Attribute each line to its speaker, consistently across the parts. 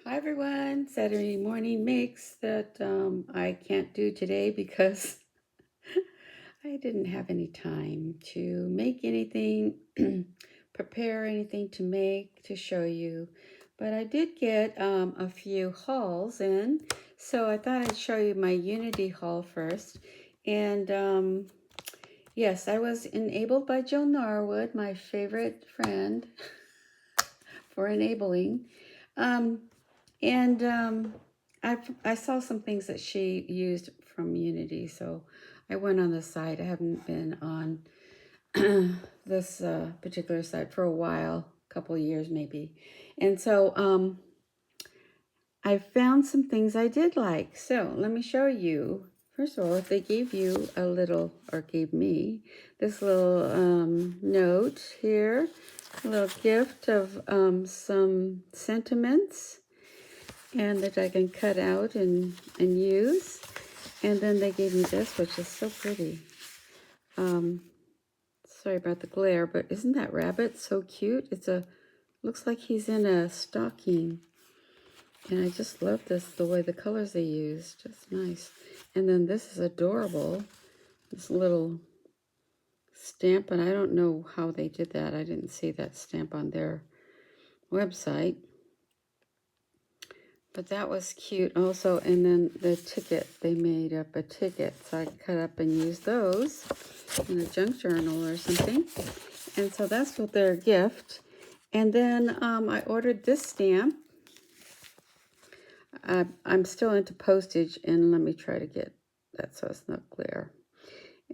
Speaker 1: Hi everyone, Saturday morning mix that I can't do today because I didn't have any time to make anything, prepare anything to make to show you. But I did get a few hauls in, so I thought I'd show you my Unity haul first. And yes, I was enabled by Jillian Norwood, my favorite friend, for enabling. Um, And I saw some things that she used from Unity, so I went on the site. I haven't been on this particular site for a while, a couple of years maybe. And so I found some things I did like. So let me show you. First of all, if they gave you a little, or gave me, this little note here, a little gift of some sentiments and that I can cut out and use. And then they gave me this, which is so pretty. Sorry about the glare, but isn't that rabbit so cute? Looks like he's in a stocking. And I just love this, the way the colors they used. Just nice. And then this is adorable. This little stamp, and I don't know how they did that. I didn't see that stamp on their website. But that was cute also. And then the ticket, they made up a ticket. So I cut up and used those in a junk journal or something. And so that's what their gift. And then I ordered this stamp. I'm still into postage, and let me try to get that so it's not glare.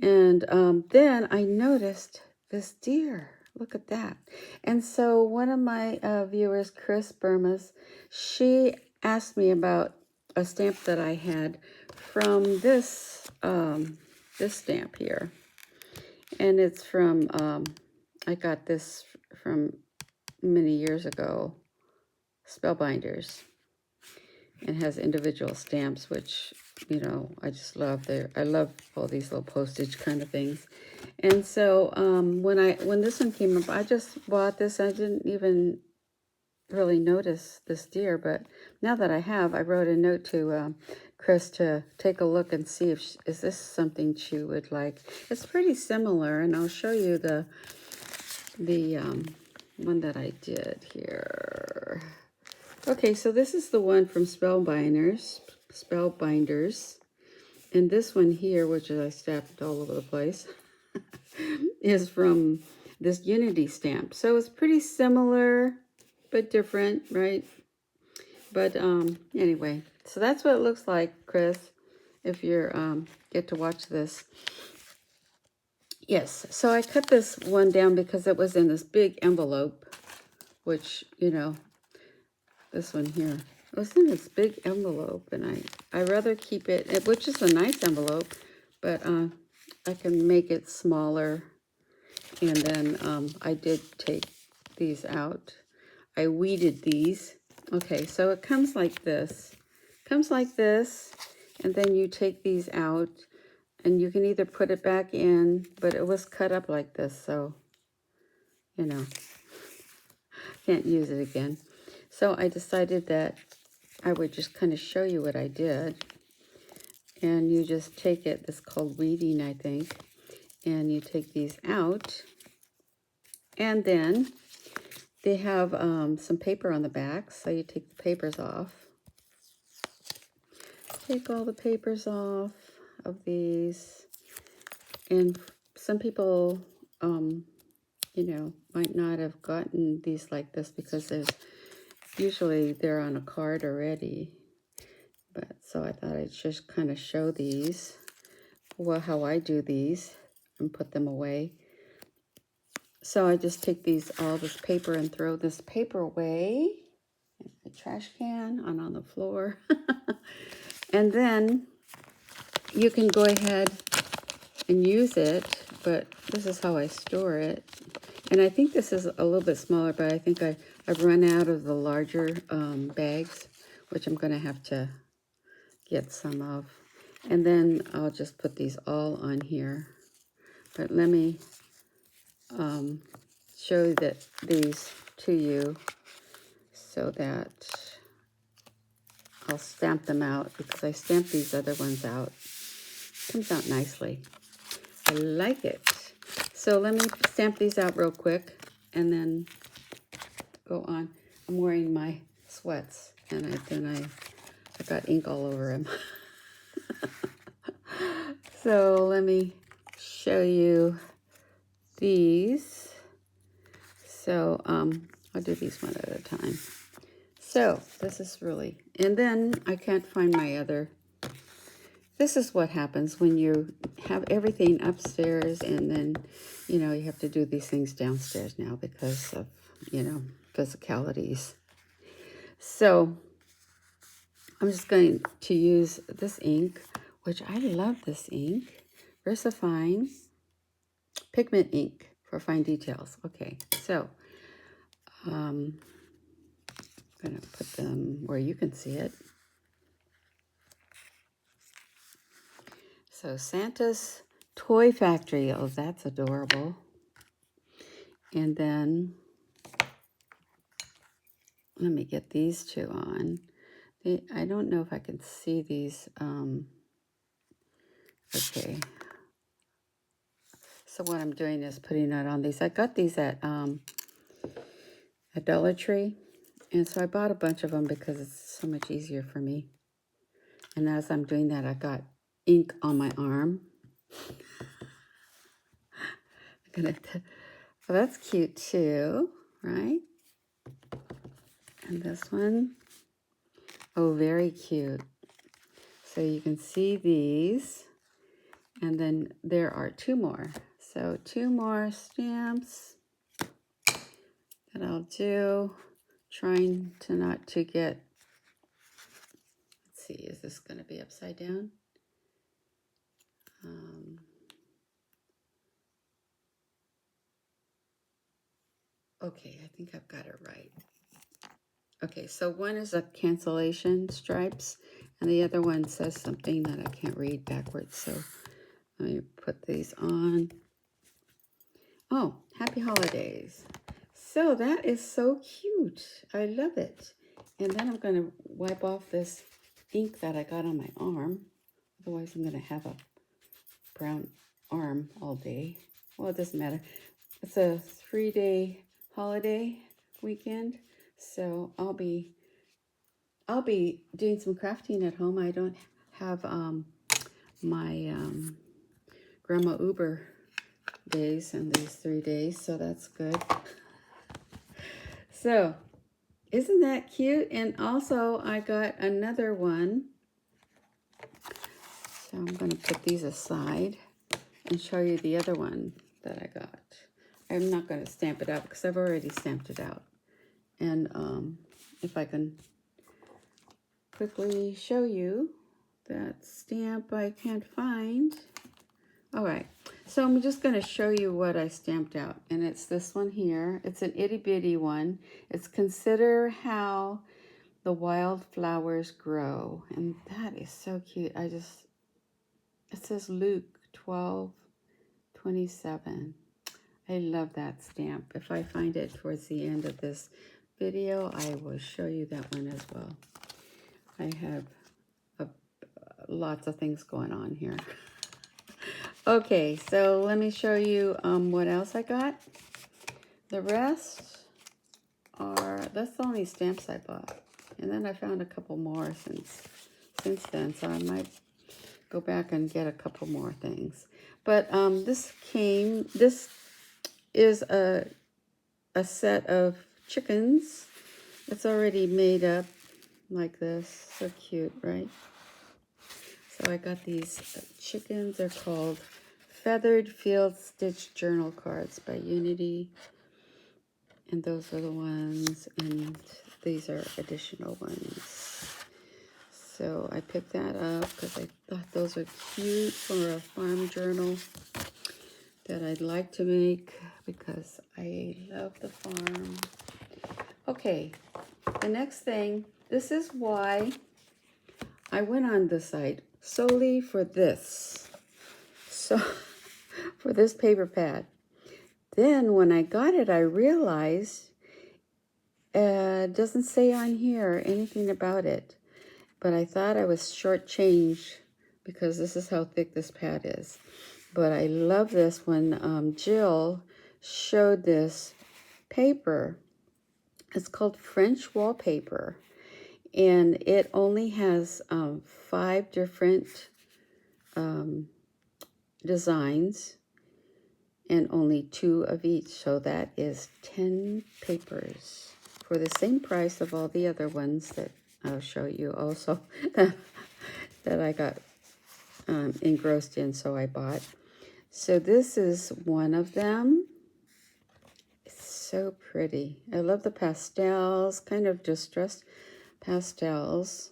Speaker 1: And then I noticed this deer. Look at that. And so one of my viewers, Chris Burmas, she asked me about a stamp that I had from this stamp here. And it's from, I got this from many years ago, Spellbinders. It has individual stamps, which, you know, I just love. I love all these little postage kind of things. And so when this one came up, I just bought this. I didn't even really notice this deer, but now that I have, I wrote a note to Chris to take a look and see if is this something she would like. It's pretty similar, and I'll show you the one that I did here. Okay, so this is the one from Spellbinders, and this one here, which I stamped all over the place, is from this Unity stamp. So it's pretty similar, but different, right? But anyway, so that's what it looks like, Chris, if you get to watch this. Yes, so I cut this one down because it was in this big envelope, which, you know, this one here. It was in this big envelope, and I rather keep it, which is a nice envelope, but I can make it smaller. And then I did take these out. I weeded these. Okay, so it comes like this. Comes like this, and then you take these out, and you can either put it back in, but it was cut up like this, so, you know, can't use it again. So I decided that I would just kind of show you what I did. And you just take it, this is called weeding, I think, and you take these out. And then they have some paper on the back, so you take the papers off. Take all the papers off of these. And some people, you know, might not have gotten these like this because usually they're on a card already. But so I thought I'd just kind of show these, well, how I do these and put them away. So I just take all this paper and throw this paper away in the trash can on the floor. And then you can go ahead and use it, but this is how I store it. And I think this is a little bit smaller, but I think I've run out of the larger bags, which I'm going to have to get some of. And then I'll just put these all on here. But let me show these to you so that I'll stamp them out because I stamped these other ones out. Comes out nicely. I like it. So let me stamp these out real quick and then go on. I'm wearing my sweats and I got ink all over them. So let me show you these. So I'll do these one at a time. So this is really, and then I can't find my other. This is what happens when you have everything upstairs and then, you know, you have to do these things downstairs now because of, you know, physicalities. So I'm just going to use this ink, which I love this ink, VersaFine pigment ink for fine details. Okay, so I'm going to put them where you can see it. So Santa's Toy Factory. Oh, that's adorable. And then let me get these two on. I don't know if I can see these. Okay. So what I'm doing is putting that on these. I got these at Dollar Tree. And so I bought a bunch of them because it's so much easier for me. And as I'm doing that, I got ink on my arm. Oh, that's cute too, right? And this one, oh, very cute. So you can see these. And then there are two more. So 2 more stamps that I'll do. Trying to not to get, let's see, is this going to be upside down? Okay, I think I've got it right. Okay, so one is a cancellation stripes, and the other one says something that I can't read backwards. So let me put these on. Oh, happy holidays. So that is so cute. I love it. And then I'm going to wipe off this ink that I got on my arm. Otherwise, I'm going to have a brown arm all day. Well, it doesn't matter. It's a 3-day holiday weekend. So I'll be doing some crafting at home. I don't have my Grandma Uber days in these 3 days, so that's good. So isn't that cute? And also I got another one. So I'm going to put these aside and show you the other one that I got. I'm not going to stamp it out because I've already stamped it out. And if I can quickly show you that stamp I can't find. All right, so I'm just going to show you what I stamped out. And it's this one here. It's an itty bitty one. It's Consider How the Wildflowers Grow. And that is so cute. It says Luke 12:27. I love that stamp. If I find it towards the end of this video, I will show you that one as well. I have lots of things going on here. Okay, so let me show you what else I got. The rest that's the only stamps I bought. And then I found a couple more since then, so I might go back and get a couple more things. But this is a set of chickens. It's already made up like this. So cute, right? So I got these chickens. They're called Feathered Field Stitch Journal Cards by Unity. And those are the ones, and these are additional ones. So I picked that up because I thought those were cute for a farm journal that I'd like to make because I love the farm. Okay, the next thing, this is why I went on the site solely for this. So, for this paper pad. Then when I got it, I realized it doesn't say on here anything about it. but I thought I was shortchanged because this is how thick this pad is. But I love this when Jill showed this paper. It's called French wallpaper, and it only has 5 different designs and only 2 of each. So that is 10 papers for the same price of all the other ones that I'll show you also that I got engrossed in, so I bought. So this is one of them. It's so pretty. I love the pastels, kind of distressed pastels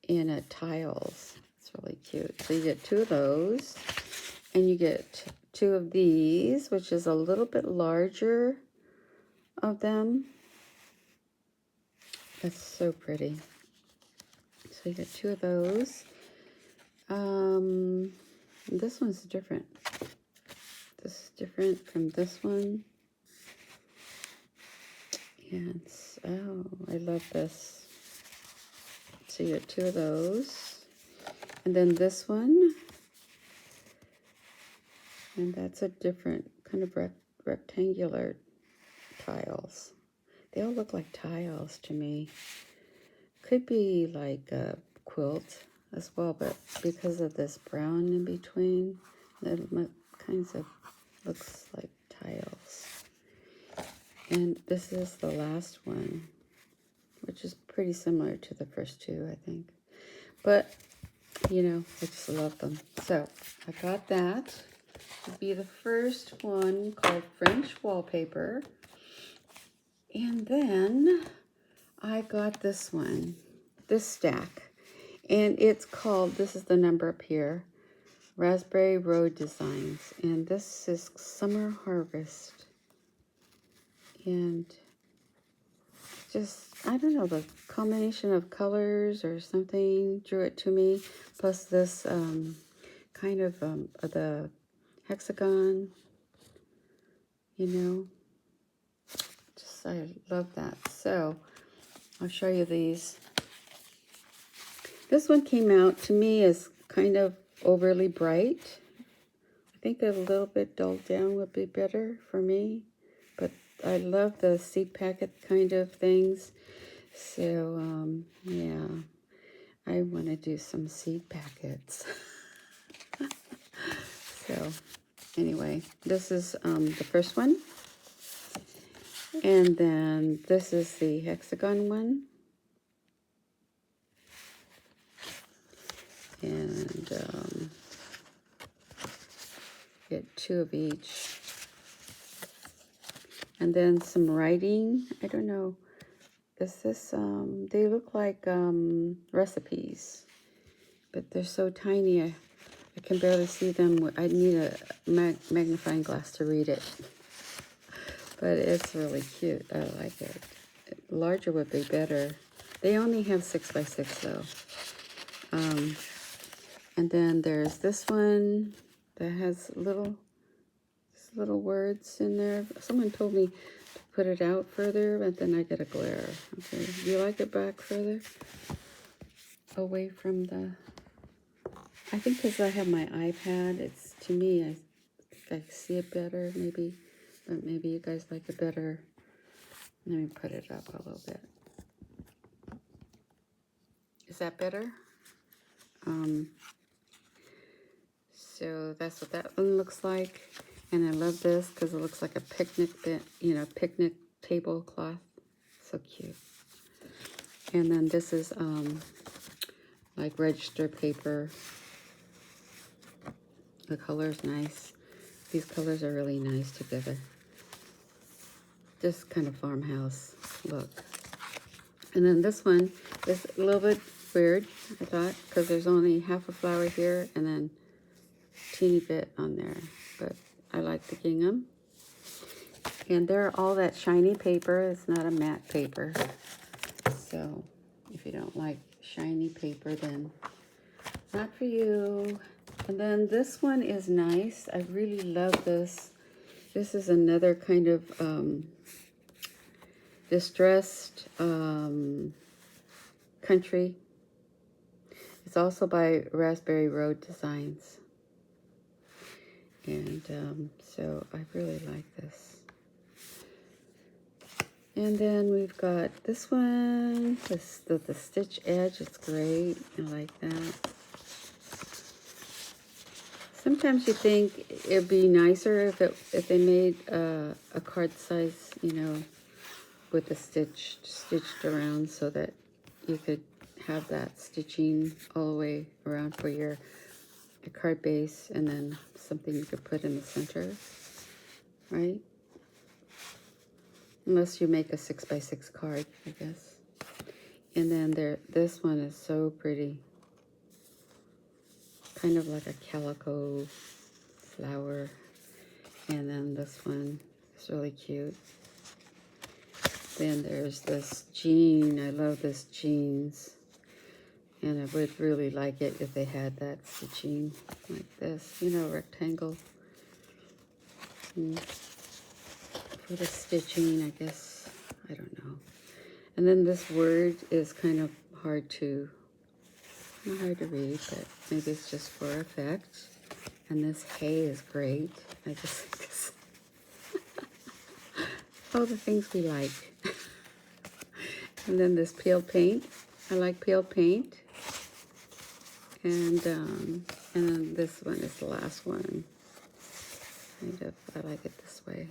Speaker 1: in tiles. It's really cute. So you get 2 of those, and you get 2 of these, which is a little bit larger of them. That's so pretty. So you get 2 of those. This one's different. This is different from this one. And oh, I love this. So you get 2 of those. And then this one. And that's a different kind of rectangular tiles. They all look like tiles to me. Could be like a quilt as well, but because of this brown in between, it kinds of looks like tiles. And this is the last one, which is pretty similar to the first 2, I think. But, you know, I just love them. So I got that. It'll be the first one, called French wallpaper. And then I got this one, this stack. And it's called, this is the number up here, Raspberry Road Designs. And this is Summer Harvest. And just, I don't know, the combination of colors or something drew it to me. Plus this kind of the hexagon, you know. Just, I love that. So I'll show you these. This one came out to me as kind of overly bright. I think a little bit dulled down would be better for me, but I love the seed packet kind of things. So yeah, I want to do some seed packets. So anyway, this is the first one, and then this is the hexagon one. And get 2 of each. And then some writing. I don't know. Is this, they look like recipes, but they're so tiny. I can barely see them. I need a magnifying glass to read it. But it's really cute. I like it. Larger would be better. They only have 6x6 though. And then there's this one that has little words in there. Someone told me to put it out further, but then I get a glare. Okay, do you like it back further? Away from the... I think because I have my iPad, it's, to me, I think I see it better, maybe. But maybe you guys like it better. Let me put it up a little bit. Is that better? So that's what that one looks like. And I love this because it looks like a picnic bit, you know, picnic tablecloth. So cute. And then this is like register paper. The color's nice. These colors are really nice together. Just kind of farmhouse look. And then this one is a little bit weird, I thought, because there's only half a flower here and then a teeny bit on there. But I like the gingham. And they're all that shiny paper. It's not a matte paper. So if you don't like shiny paper, then not for you. And then this one is nice. I really love this. This is another kind of distressed country It's also by Raspberry Road Designs. And so I really like this. And then we've got this one, the stitch edge. It's great. I like that. Sometimes you think it'd be nicer if they made a card size, you know, with the stitched around, so that you could have that stitching all the way around for your card base, and then something you could put in the center, right? Unless you make a 6x6 card, I guess. And then this one is so pretty. Kind of like a calico flower. And then this one is really cute. Then there's this jean. I love this jeans. And I would really like it if they had that stitching like this, you know, rectangle. For the stitching, I guess, I don't know. And then this word is kind of hard to read, but maybe it's just for effect. And this hay is great. I just think this, all the things we like. And then this peeled paint. I like peeled paint. And then this one is the last one. I like it this way.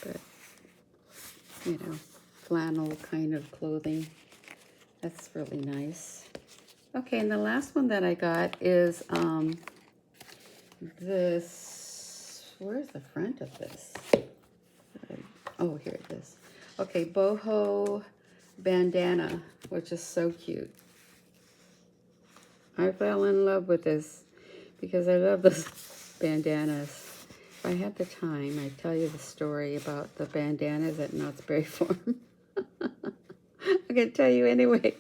Speaker 1: But, you know, flannel kind of clothing. That's really nice. Okay, and the last one that I got is this. Where's the front of this? Oh, here it is. Okay, boho bandana, which is so cute. I fell in love with this because I love those bandanas. If I had the time, I'd tell you the story about the bandanas at Knott's Berry Farm. I'm going to tell you anyway.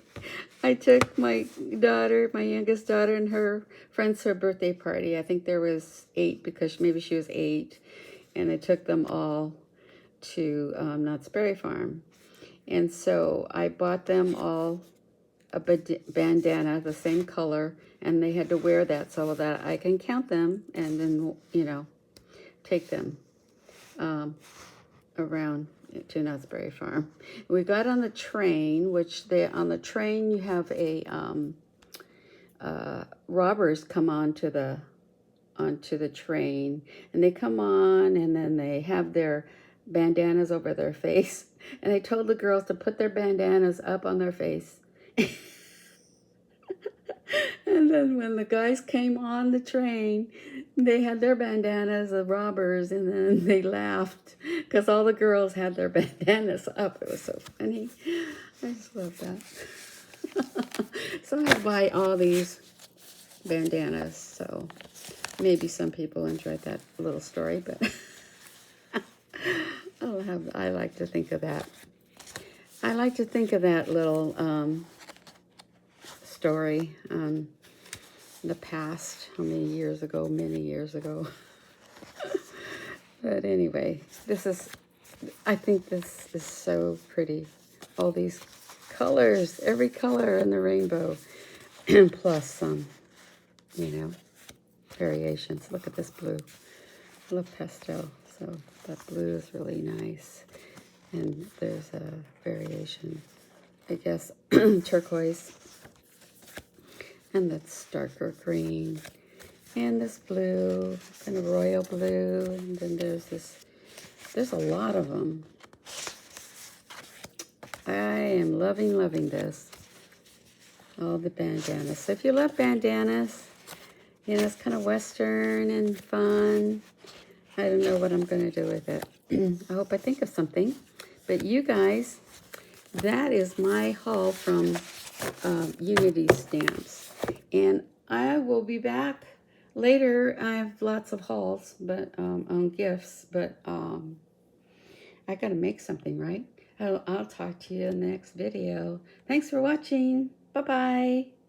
Speaker 1: I took my daughter, my youngest daughter, and her friends to a birthday party. I think there was 8 because maybe she was 8. And I took them all to Knott's Berry Farm. And so I bought them all a bandana, the same color, and they had to wear that so that I can count them and then, you know, take them around to Knott's Berry Farm. We got on the train, which on the train you have a robbers come onto the train, and they come on and then they have their bandanas over their face, and I told the girls to put their bandanas up on their face. And then when the guys came on the train, they had their bandanas, the robbers, and then they laughed because all the girls had their bandanas up. It was so funny. I just love that. So I buy all these bandanas. So maybe some people enjoyed that little story, but I like to think of that. I like to think of that little story in the past, how many years ago, many years ago. But anyway, I think this is so pretty. All these colors, every color in the rainbow, and plus some, you know, variations. Look at this blue. I love pastel, so that blue is really nice. And there's a variation, I guess, turquoise. And that's darker green. And this blue, kind of royal blue. And then there's a lot of them. I am loving this. All the bandanas. So if you love bandanas, you know, it's kind of Western and fun. I don't know what I'm going to do with it. I hope I think of something. But you guys, that is my haul from Unity Stamps. And I will be back later. I have lots of hauls, but on gifts. But I got to make something, right? I'll talk to you in the next video. Thanks for watching. Bye-bye.